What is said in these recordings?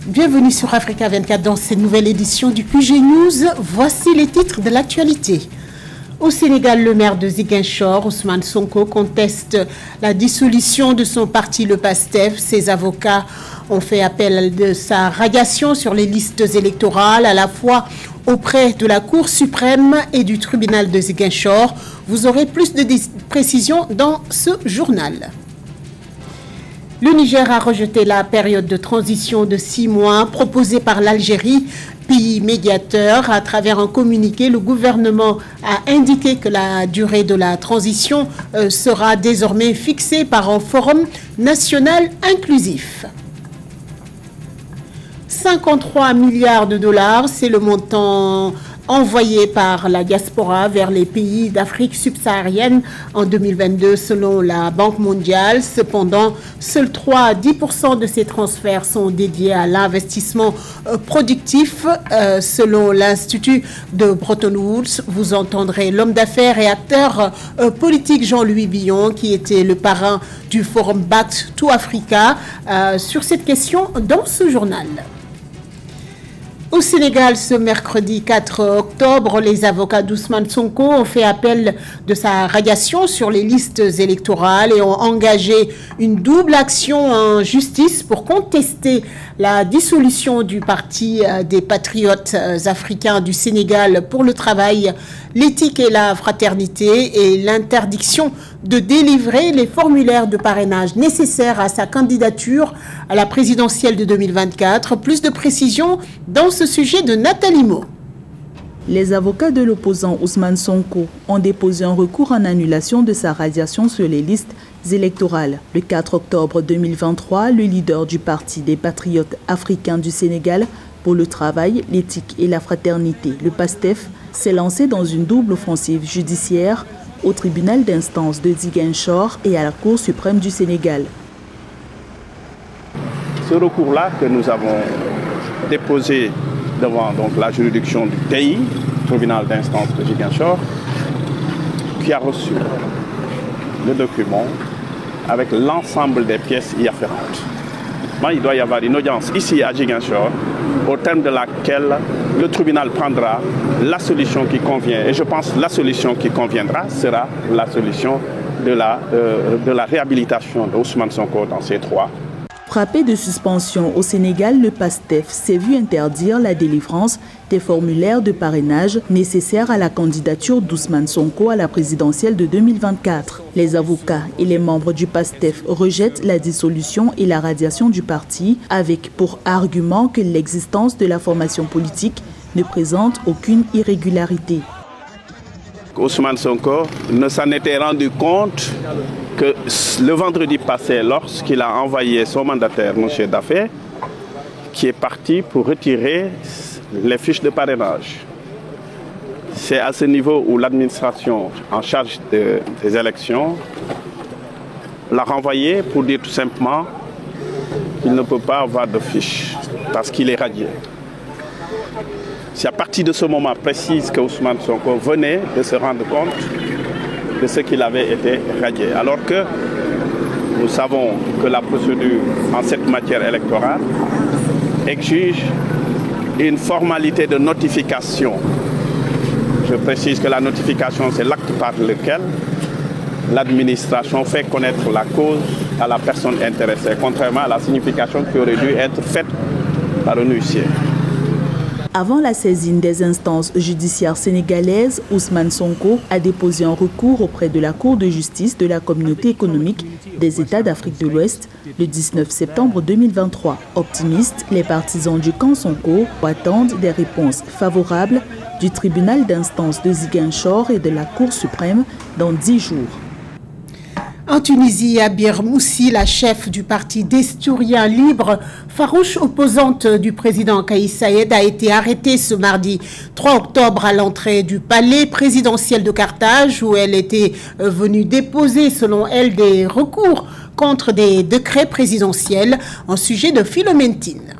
Bienvenue sur Africa 24 dans cette nouvelle édition du QG News. Voici les titres de l'actualité. Au Sénégal, le maire de Ziguinchor, Ousmane Sonko, conteste la dissolution de son parti, le PASTEF. Ses avocats ont fait appel de sa radiation sur les listes électorales, à la fois auprès de la Cour suprême et du tribunal de Ziguinchor. Vous aurez plus de précisions dans ce journal. Le Niger a rejeté la période de transition de 6 mois proposée par l'Algérie, pays médiateur. À travers un communiqué, le gouvernement a indiqué que la durée de la transition sera désormais fixée par un forum national inclusif. 53 milliards de dollars, c'est le montant envoyé par la diaspora vers les pays d'Afrique subsaharienne en 2022 selon la Banque mondiale. Cependant, seuls 3 à 10% de ces transferts sont dédiés à l'investissement productif. Selon l'Institut de Bretton Woods, vous entendrez l'homme d'affaires et acteur politique Jean-Louis Billon, qui était le parrain du forum Back to Africa, sur cette question dans ce journal. Au Sénégal, ce mercredi 4 octobre, les avocats d'Ousmane Sonko ont fait appel de sa radiation sur les listes électorales et ont engagé une double action en justice pour contester la dissolution du Parti des patriotes africains du Sénégal pour le travail, l'éthique et la fraternité et l'interdiction de délivrer les formulaires de parrainage nécessaires à sa candidature à la présidentielle de 2024. Plus de précisions dans ce sujet de Nathalie Mo. Les avocats de l'opposant Ousmane Sonko ont déposé un recours en annulation de sa radiation sur les listes électorales. Le 4 octobre 2023, le leader du Parti des patriotes africains du Sénégal pour le travail, l'éthique et la fraternité, le PASTEF, s'est lancé dans une double offensive judiciaire au tribunal d'instance de Ziguinchor et à la Cour suprême du Sénégal. Ce recours-là que nous avons déposé devant la juridiction du TI, tribunal d'instance de Ziguinchor, qui a reçu le document avec l'ensemble des pièces y afférentes. Il doit y avoir une audience ici à Ziguinchor, au terme de laquelle le tribunal prendra la solution qui convient. Et je pense que la solution qui conviendra sera la solution de la réhabilitation d'Ousmane Sonko dans ces 3. Frappé de suspension au Sénégal, le PASTEF s'est vu interdire la délivrance des formulaires de parrainage nécessaires à la candidature d'Ousmane Sonko à la présidentielle de 2024. Les avocats et les membres du PASTEF rejettent la dissolution et la radiation du parti avec pour argument que l'existence de la formation politique ne présente aucune irrégularité. Ousmane Sonko ne s'en était rendu compte que le vendredi passé, lorsqu'il a envoyé son mandataire, M. Daffé, qui est parti pour retirer les fiches de parrainage. C'est à ce niveau où l'administration en charge des élections l'a renvoyé pour dire tout simplement qu'il ne peut pas avoir de fiches parce qu'il est radié. C'est à partir de ce moment précis que Ousmane Sonko venait de se rendre compte de ce qu'il avait été radié. Alors que nous savons que la procédure en cette matière électorale exige une formalité de notification. Je précise que la notification, c'est l'acte par lequel l'administration fait connaître la cause à la personne intéressée, contrairement à la signification qui aurait dû être faite par un huissier. Avant la saisine des instances judiciaires sénégalaises, Ousmane Sonko a déposé un recours auprès de la Cour de justice de la Communauté économique des États d'Afrique de l'Ouest le 19 septembre 2023. Optimistes, les partisans du camp Sonko attendent des réponses favorables du tribunal d'instance de Ziguinchor et de la Cour suprême dans 10 jours. En Tunisie, Abir Moussi, la chef du parti Destouriens Libres, farouche opposante du président Kais Saied, a été arrêtée ce mardi 3 octobre à l'entrée du palais présidentiel de Carthage, où elle était venue déposer, selon elle, des recours contre des décrets présidentiels en sujet de Philoméntine.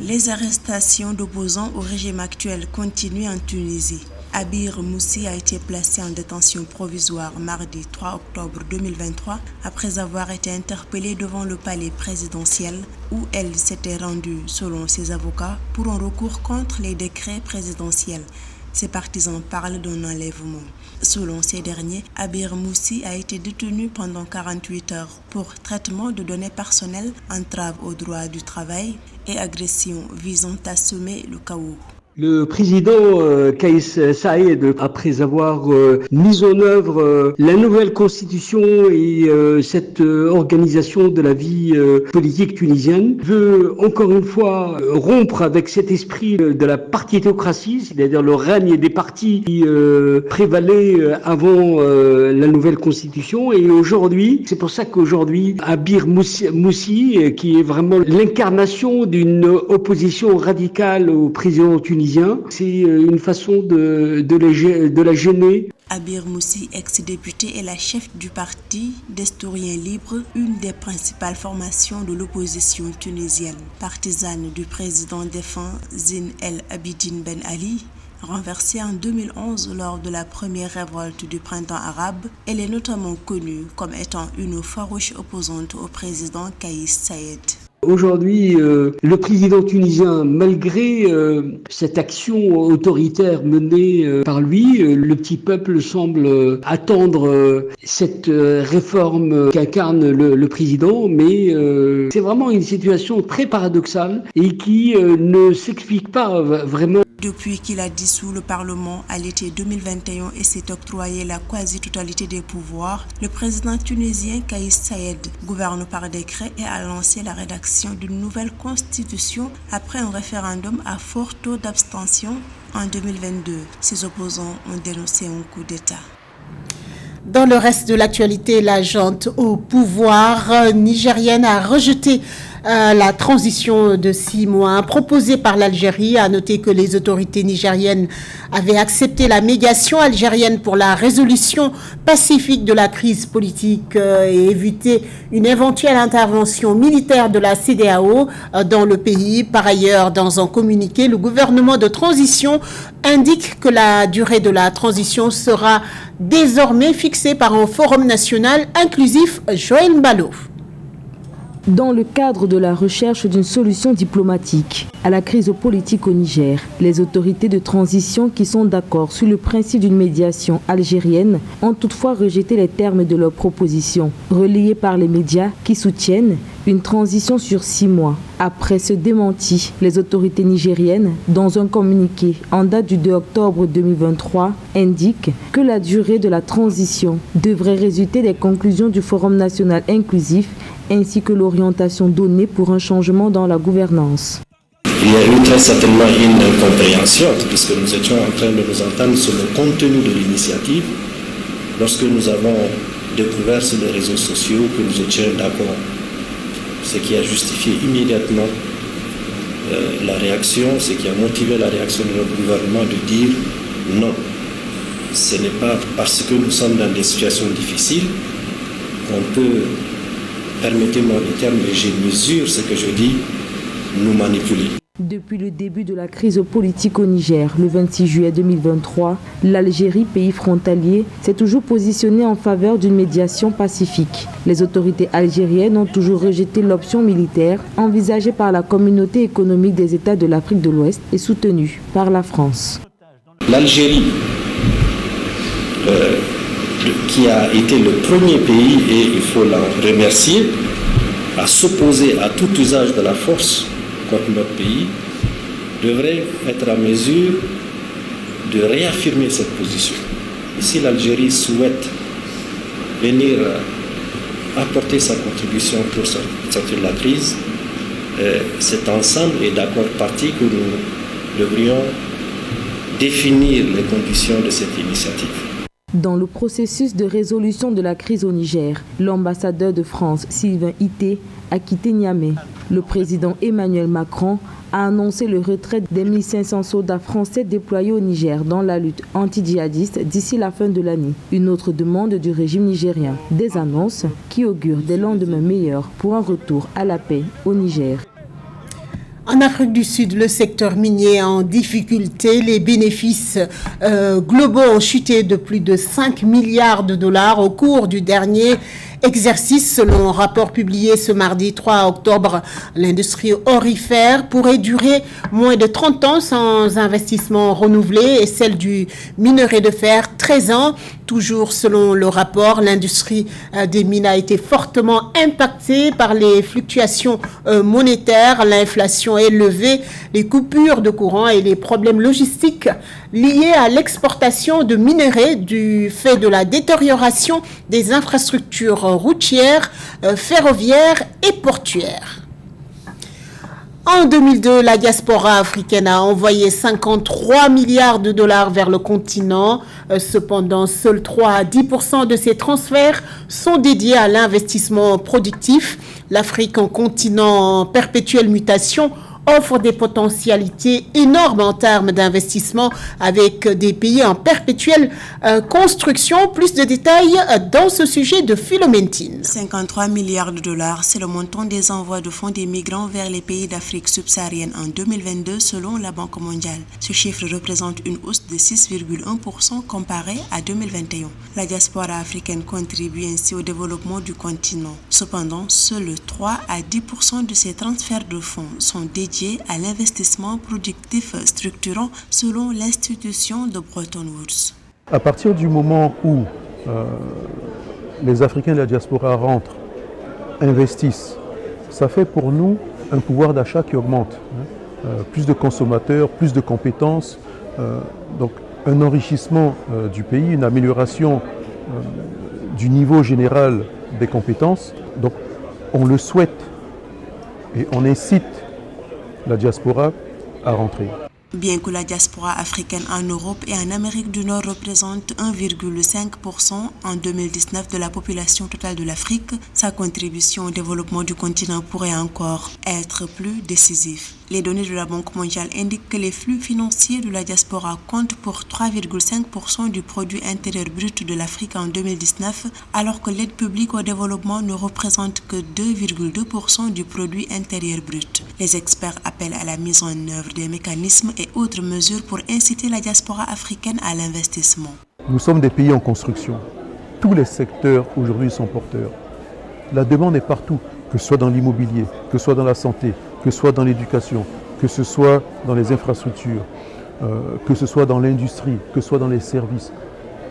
Les arrestations d'opposants au régime actuel continuent en Tunisie. Abir Moussi a été placé en détention provisoire mardi 3 octobre 2023 après avoir été interpellée devant le palais présidentiel où elle s'était rendue, selon ses avocats, pour un recours contre les décrets présidentiels. Ses partisans parlent d'un enlèvement. Selon ces derniers, Abir Moussi a été détenu pendant 48 heures pour traitement de données personnelles, entrave au droit du travail et agression visant à semer le chaos. Le président Kais Saïed, après avoir mis en œuvre la nouvelle constitution et cette organisation de la vie politique tunisienne, veut encore une fois rompre avec cet esprit de la partitocratie, c'est-à-dire le règne des partis qui prévalait avant la nouvelle constitution. Et aujourd'hui, c'est pour ça qu'aujourd'hui, Abir Moussi, qui est vraiment l'incarnation d'une opposition radicale au président tunisien, c'est une façon de la gêner. Abir Moussi, ex-député, est la chef du parti Destouriens Libres, une des principales formations de l'opposition tunisienne. Partisane du président défunt Zine El Abidine Ben Ali, renversée en 2011 lors de la première révolte du printemps arabe, elle est notamment connue comme étant une farouche opposante au président Kais Saïed. Aujourd'hui, le président tunisien, malgré cette action autoritaire menée par lui, le petit peuple semble attendre cette réforme qu'incarne le président, mais c'est vraiment une situation très paradoxale et qui ne s'explique pas vraiment. Depuis qu'il a dissous le Parlement à l'été 2021 et s'est octroyé la quasi-totalité des pouvoirs, le président tunisien Kais Saïed gouverne par décret et a lancé la rédaction d'une nouvelle constitution après un référendum à fort taux d'abstention en 2022. Ses opposants ont dénoncé un coup d'État. Dans le reste de l'actualité, la junte au pouvoir nigérienne a rejeté la transition de 6 mois proposée par l'Algérie. A noter que les autorités nigériennes avaient accepté la médiation algérienne pour la résolution pacifique de la crise politique et éviter une éventuelle intervention militaire de la CEDEAO dans le pays. Par ailleurs, dans un communiqué, le gouvernement de transition indique que la durée de la transition sera désormais fixée par un forum national inclusif. Joël Mbalo. Dans le cadre de la recherche d'une solution diplomatique à la crise politique au Niger, les autorités de transition qui sont d'accord sur le principe d'une médiation algérienne ont toutefois rejeté les termes de leur proposition, relayée par les médias qui soutiennent une transition sur 6 mois. Après ce démenti, les autorités nigériennes, dans un communiqué en date du 2 octobre 2023, indiquent que la durée de la transition devrait résulter des conclusions du Forum national inclusif ainsi que l'orientation donnée pour un changement dans la gouvernance. Il y a eu très certainement une incompréhension puisque nous étions en train de nous entendre sur le contenu de l'initiative lorsque nous avons découvert sur les réseaux sociaux que nous étions d'accord, ce qui a justifié immédiatement la réaction, ce qui a motivé la réaction de notre gouvernement de dire non. Ce n'est pas parce que nous sommes dans des situations difficiles qu'on peut, permettez-moi le terme, mais je mesure ce que je dis, nous manipuler. Depuis le début de la crise politique au Niger, le 26 juillet 2023, l'Algérie, pays frontalier, s'est toujours positionnée en faveur d'une médiation pacifique. Les autorités algériennes ont toujours rejeté l'option militaire envisagée par la communauté économique des États de l'Afrique de l'Ouest et soutenue par la France. L'Algérie, qui a été le premier pays, et il faut l'en remercier, à s'opposer à tout usage de la force contre notre pays, devrait être en mesure de réaffirmer cette position. Et si l'Algérie souhaite venir apporter sa contribution pour sortir de la crise, cet ensemble et d'accord parti que nous devrions définir les conditions de cette initiative. Dans le processus de résolution de la crise au Niger, l'ambassadeur de France, Sylvain Ité, a quitté Niamey. Le président Emmanuel Macron a annoncé le retrait des 1500 soldats français déployés au Niger dans la lutte anti-djihadiste d'ici la fin de l'année. Une autre demande du régime nigérien. Des annonces qui augurent des lendemains meilleurs pour un retour à la paix au Niger. En Afrique du Sud, le secteur minier est en difficulté. Les bénéfices globaux ont chuté de plus de 5 milliards de dollars au cours du dernier exercice. Selon un rapport publié ce mardi 3 octobre, l'industrie aurifère pourrait durer moins de 30 ans sans investissement renouvelé et celle du minerai de fer 13 ans. Toujours selon le rapport, l'industrie des mines a été fortement impactée par les fluctuations monétaires, l'inflation élevée, les coupures de courant et les problèmes logistiques liés à l'exportation de minerais du fait de la détérioration des infrastructures routières, ferroviaires et portuaires. En 2002, la diaspora africaine a envoyé 53 milliards de dollars vers le continent. Cependant, seuls 3 à 10% de ces transferts sont dédiés à l'investissement productif. L'Afrique, un continent en perpétuelle mutation, offre des potentialités énormes en termes d'investissement avec des pays en perpétuelle construction. Plus de détails dans ce sujet de Philoméntine. 53 milliards de dollars, c'est le montant des envois de fonds des migrants vers les pays d'Afrique subsaharienne en 2022 selon la Banque mondiale. Ce chiffre représente une hausse de 6,1% comparé à 2021. La diaspora africaine contribue ainsi au développement du continent. Cependant, seuls 3 à 10% de ces transferts de fonds sont dédiés à l'investissement productif structurant selon l'institution de Bretton Woods. À partir du moment où les Africains de la diaspora rentrent, investissent, ça fait pour nous un pouvoir d'achat qui augmente. Plus de consommateurs, plus de compétences, donc un enrichissement du pays, une amélioration du niveau général des compétences. Donc on le souhaite et on incite la diaspora à rentrer. Bien que la diaspora africaine en Europe et en Amérique du Nord représente 1,5% en 2019 de la population totale de l'Afrique, sa contribution au développement du continent pourrait encore être plus décisive. Les données de la Banque mondiale indiquent que les flux financiers de la diaspora comptent pour 3,5% du produit intérieur brut de l'Afrique en 2019, alors que l'aide publique au développement ne représente que 2,2% du produit intérieur brut. Les experts appellent à la mise en œuvre des mécanismes et autres mesures pour inciter la diaspora africaine à l'investissement. Nous sommes des pays en construction. Tous les secteurs aujourd'hui sont porteurs. La demande est partout, que ce soit dans l'immobilier, que ce soit dans la santé, que ce soit dans l'éducation, que ce soit dans les infrastructures, que ce soit dans l'industrie, que ce soit dans les services.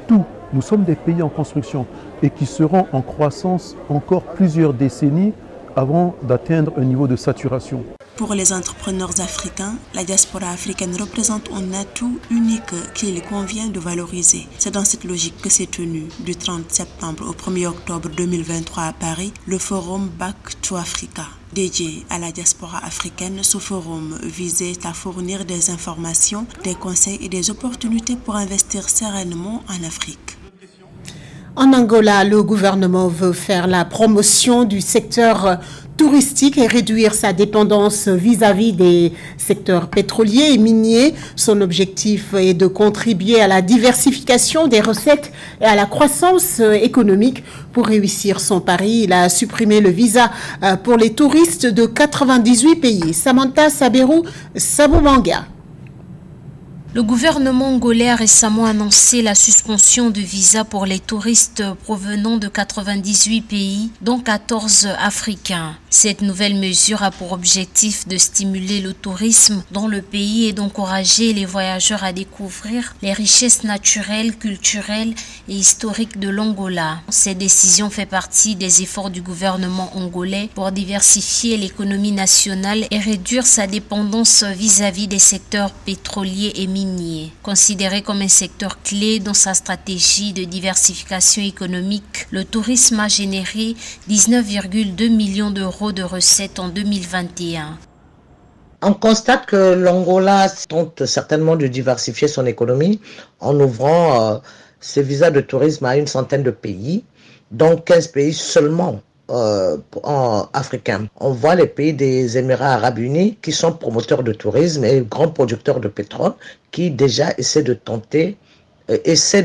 Tout. Nous sommes des pays en construction et qui seront en croissance encore plusieurs décennies avant d'atteindre un niveau de saturation. Pour les entrepreneurs africains, la diaspora africaine représente un atout unique qu'il convient de valoriser. C'est dans cette logique que s'est tenu du 30 septembre au 1er octobre 2023 à Paris le forum Back to Africa. Dédié à la diaspora africaine, ce forum visait à fournir des informations, des conseils et des opportunités pour investir sereinement en Afrique. En Angola, le gouvernement veut faire la promotion du secteur touristique et réduire sa dépendance vis-à-vis des secteurs pétroliers et miniers. Son objectif est de contribuer à la diversification des recettes et à la croissance économique. Pour réussir son pari, il a supprimé le visa pour les touristes de 98 pays. Samantha Saboumanga. Le gouvernement angolais a récemment annoncé la suspension de visa pour les touristes provenant de 98 pays, dont 14 africains. Cette nouvelle mesure a pour objectif de stimuler le tourisme dans le pays et d'encourager les voyageurs à découvrir les richesses naturelles, culturelles et historiques de l'Angola. Cette décision fait partie des efforts du gouvernement angolais pour diversifier l'économie nationale et réduire sa dépendance vis-à-vis des secteurs pétroliers et miniers. Considéré comme un secteur clé dans sa stratégie de diversification économique, le tourisme a généré 19,2 millions d'euros de recettes en 2021. On constate que l'Angola tente certainement de diversifier son économie en ouvrant ses visas de tourisme à une centaine de pays, dont 15 pays seulement africains. On voit les pays des Émirats arabes unis qui sont promoteurs de tourisme et grands producteurs de pétrole qui déjà essaient de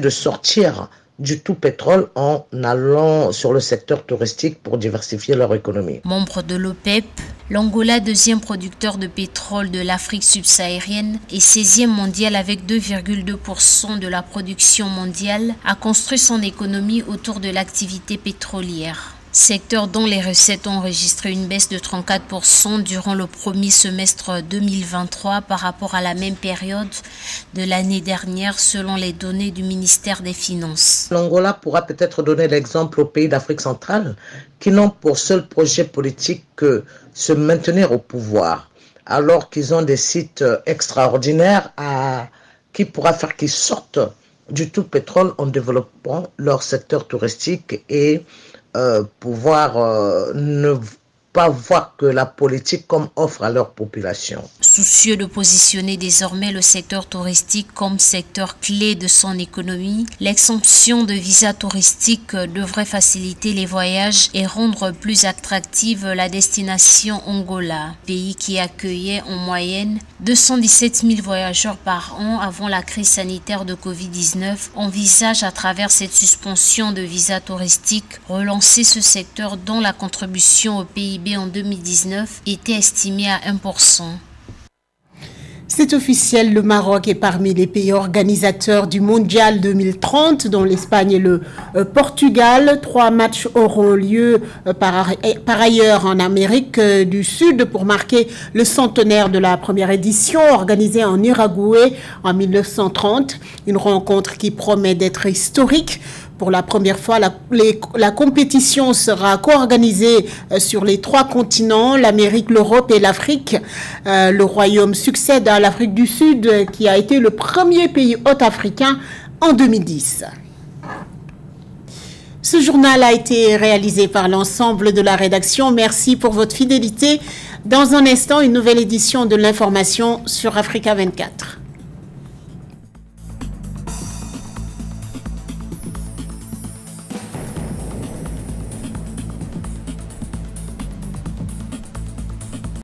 sortir du tout pétrole en allant sur le secteur touristique pour diversifier leur économie. Membre de l'OPEP, l'Angola, deuxième producteur de pétrole de l'Afrique subsaharienne et 16e mondial avec 2,2% de la production mondiale, a construit son économie autour de l'activité pétrolière. Secteur dont les recettes ont enregistré une baisse de 34% durant le premier semestre 2023 par rapport à la même période de l'année dernière selon les données du ministère des Finances. L'Angola pourra peut-être donner l'exemple aux pays d'Afrique centrale qui n'ont pour seul projet politique que se maintenir au pouvoir, alors qu'ils ont des sites extraordinaires qui pourra faire qu'ils sortent du tout pétrole en développant leur secteur touristique et pouvoir ne pas voir que la politique comme offre à leur population. Soucieux de positionner désormais le secteur touristique comme secteur clé de son économie, l'exemption de visa touristique devrait faciliter les voyages et rendre plus attractive la destination Angola, pays qui accueillait en moyenne 217 000 voyageurs par an avant la crise sanitaire de Covid-19, envisage à travers cette suspension de visa touristique relancer ce secteur dont la contribution au PIB en 2019 était estimée à 1%. C'est officiel, le Maroc est parmi les pays organisateurs du Mondial 2030, dont l'Espagne et le Portugal. 3 matchs auront lieu par ailleurs en Amérique du Sud pour marquer le centenaire de la première édition organisée en Uruguay en 1930. Une rencontre qui promet d'être historique. Pour la première fois, la compétition sera co-organisée sur les 3 continents, l'Amérique, l'Europe et l'Afrique. Le Royaume succède à l'Afrique du Sud, qui a été le premier pays hôte africain en 2010. Ce journal a été réalisé par l'ensemble de la rédaction. Merci pour votre fidélité. Dans un instant, une nouvelle édition de l'information sur Africa 24.